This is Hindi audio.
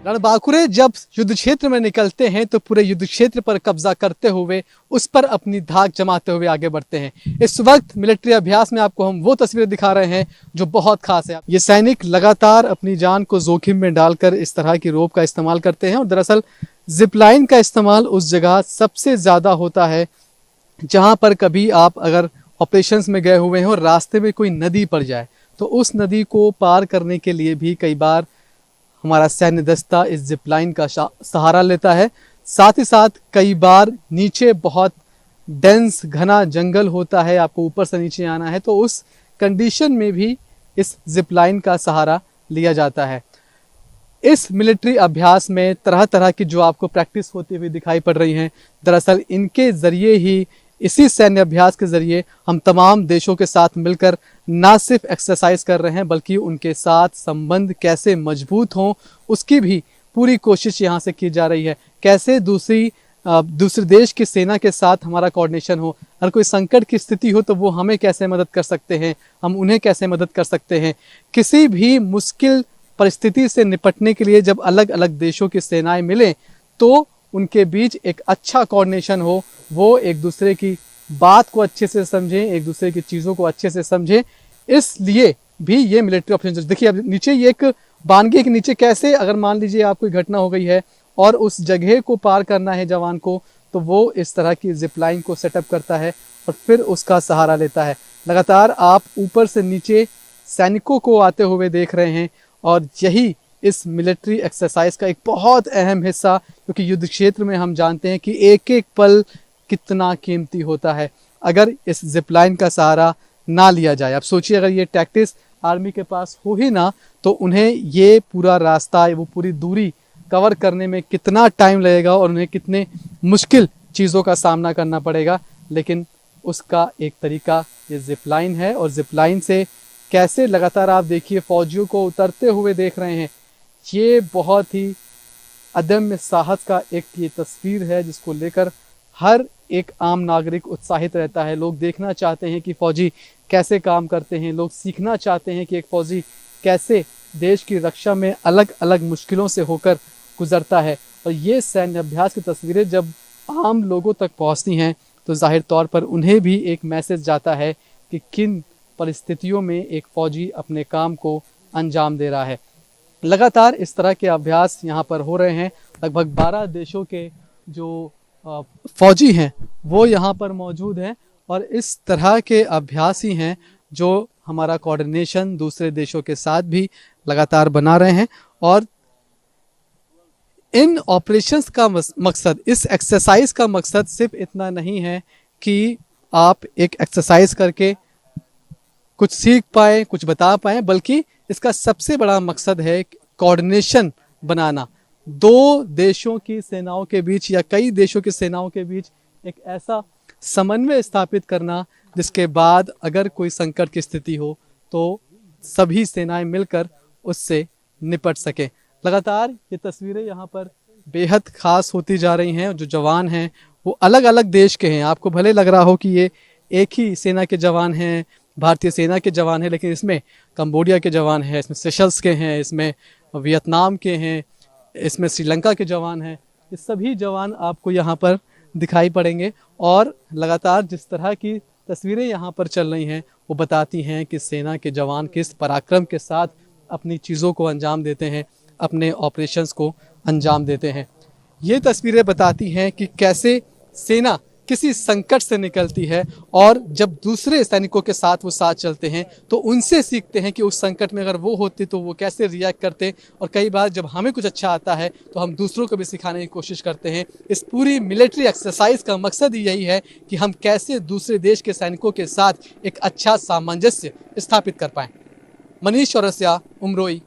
रणबांकुरे जब युद्ध क्षेत्र में निकलते हैं तो पूरे युद्ध क्षेत्र पर कब्जा करते हुए उस पर अपनी धाक जमाते हुए आगे बढ़ते हैं। इस वक्त मिलिट्री अभ्यास में आपको हम वो तस्वीरें दिखा रहे हैं जो बहुत खास है। ये सैनिक लगातार अपनी जान को जोखिम में डालकर इस तरह की रोप का इस्तेमाल करते हैं और दरअसल जिपलाइन का इस्तेमाल उस जगह सबसे ज्यादा होता है जहां पर कभी आप अगर ऑपरेशंस में गए हुए हैं और रास्ते में कोई नदी पड़ जाए तो उस नदी को पार करने के लिए भी कई बार हमारा सैन्य दस्ता इस जिपलाइन का सहारा लेता है। साथ ही साथ कई बार नीचे बहुत डेंस घना जंगल होता है, आपको ऊपर से नीचे आना है, तो उस कंडीशन में भी इस जिपलाइन का सहारा लिया जाता है। इस मिलिट्री अभ्यास में तरह तरह की जो आपको प्रैक्टिस होती हुई दिखाई पड़ रही हैं, दरअसल इनके ज़रिए ही, इसी सैन्य अभ्यास के ज़रिए हम तमाम देशों के साथ मिलकर ना सिर्फ एक्सरसाइज कर रहे हैं बल्कि उनके साथ संबंध कैसे मजबूत हों उसकी भी पूरी कोशिश यहाँ से की जा रही है। कैसे दूसरे देश की सेना के साथ हमारा कोऑर्डिनेशन हो, अगर कोई संकट की स्थिति हो तो वो हमें कैसे मदद कर सकते हैं, हम उन्हें कैसे मदद कर सकते हैं। किसी भी मुश्किल परिस्थिति से निपटने के लिए जब अलग अलग देशों की सेनाएं मिलें तो उनके बीच एक अच्छा कोऑर्डिनेशन हो, वो एक दूसरे की बात को अच्छे से समझें, एक दूसरे की चीज़ों को अच्छे से समझें। इसलिए भी ये मिलिट्री ऑपरेशन, देखिए अब नीचे ये एक बानगी के नीचे कैसे, अगर मान लीजिए आप कोई घटना हो गई है और उस जगह को पार करना है जवान को, तो वो इस तरह की जिपलाइन को सेटअप करता है और फिर उसका सहारा लेता है। लगातार आप ऊपर से नीचे सैनिकों को आते हुए देख रहे हैं और यही इस मिलिट्री एक्सरसाइज का एक बहुत अहम हिस्सा, क्योंकि युद्ध क्षेत्र में हम जानते हैं कि एक एक पल कितना कीमती होता है अगर इस जिपलाइन का सहारा ना लिया जाए। अब सोचिए अगर ये टैक्टिस आर्मी के पास हो ही ना तो उन्हें ये पूरा रास्ता, वो पूरी दूरी कवर करने में कितना टाइम लगेगा और उन्हें कितने मुश्किल चीज़ों का सामना करना पड़ेगा। लेकिन उसका एक तरीका ये जिपलाइन है और जिपलाइन से कैसे लगातार आप देखिए फौजियों को उतरते हुए देख रहे हैं। ये बहुत ही अदम्य साहस का एक ये तस्वीर है जिसको लेकर हर एक आम नागरिक उत्साहित रहता है। लोग देखना चाहते हैं कि फौजी कैसे काम करते हैं, लोग सीखना चाहते हैं कि एक फौजी कैसे देश की रक्षा में अलग अलग मुश्किलों से होकर गुजरता है। और ये सैन्य अभ्यास की तस्वीरें जब आम लोगों तक पहुंचती हैं तो जाहिर तौर पर उन्हें भी एक मैसेज जाता है कि किन परिस्थितियों में एक फौजी अपने काम को अंजाम दे रहा है। लगातार इस तरह के अभ्यास यहाँ पर हो रहे हैं। लगभग 12 देशों के जो फौजी हैं वो यहाँ पर मौजूद हैं और इस तरह के अभ्यास ही हैं जो हमारा कोऑर्डिनेशन दूसरे देशों के साथ भी लगातार बना रहे हैं। और इन ऑपरेशंस का मकसद, इस एक्सरसाइज का मकसद सिर्फ इतना नहीं है कि आप एक एक्सरसाइज करके कुछ सीख पाए, कुछ बता पाए, बल्कि इसका सबसे बड़ा मकसद है कोऑर्डिनेशन बनाना। दो देशों की सेनाओं के बीच या कई देशों की सेनाओं के बीच एक ऐसा समन्वय स्थापित करना जिसके बाद अगर कोई संकट की स्थिति हो तो सभी सेनाएं मिलकर उससे निपट सकें। लगातार ये तस्वीरें यहाँ पर बेहद खास होती जा रही हैं। जो जवान हैं वो अलग अलग देश के हैं। आपको भले लग रहा हो कि ये एक ही सेना के जवान हैं, भारतीय सेना के जवान हैं, लेकिन इसमें कंबोडिया के जवान हैं, इसमें सेशल्स के हैं, इसमें वियतनाम के हैं, इसमें श्रीलंका के जवान हैं। ये सभी जवान आपको यहाँ पर दिखाई पड़ेंगे और लगातार जिस तरह की तस्वीरें यहाँ पर चल रही हैं वो बताती हैं कि सेना के जवान किस पराक्रम के साथ अपनी चीज़ों को अंजाम देते हैं, अपने ऑपरेशंस को अंजाम देते हैं। ये तस्वीरें बताती हैं कि कैसे सेना किसी संकट से निकलती है और जब दूसरे सैनिकों के साथ वो साथ चलते हैं तो उनसे सीखते हैं कि उस संकट में अगर वो होते तो वो कैसे रिएक्ट करते। और कई बार जब हमें कुछ अच्छा आता है तो हम दूसरों को भी सिखाने की कोशिश करते हैं। इस पूरी मिलिट्री एक्सरसाइज का मकसद ही यही है कि हम कैसे दूसरे देश के सैनिकों के साथ एक अच्छा सामंजस्य स्थापित कर पाएँ। मनीष चौरसिया, उमरोई,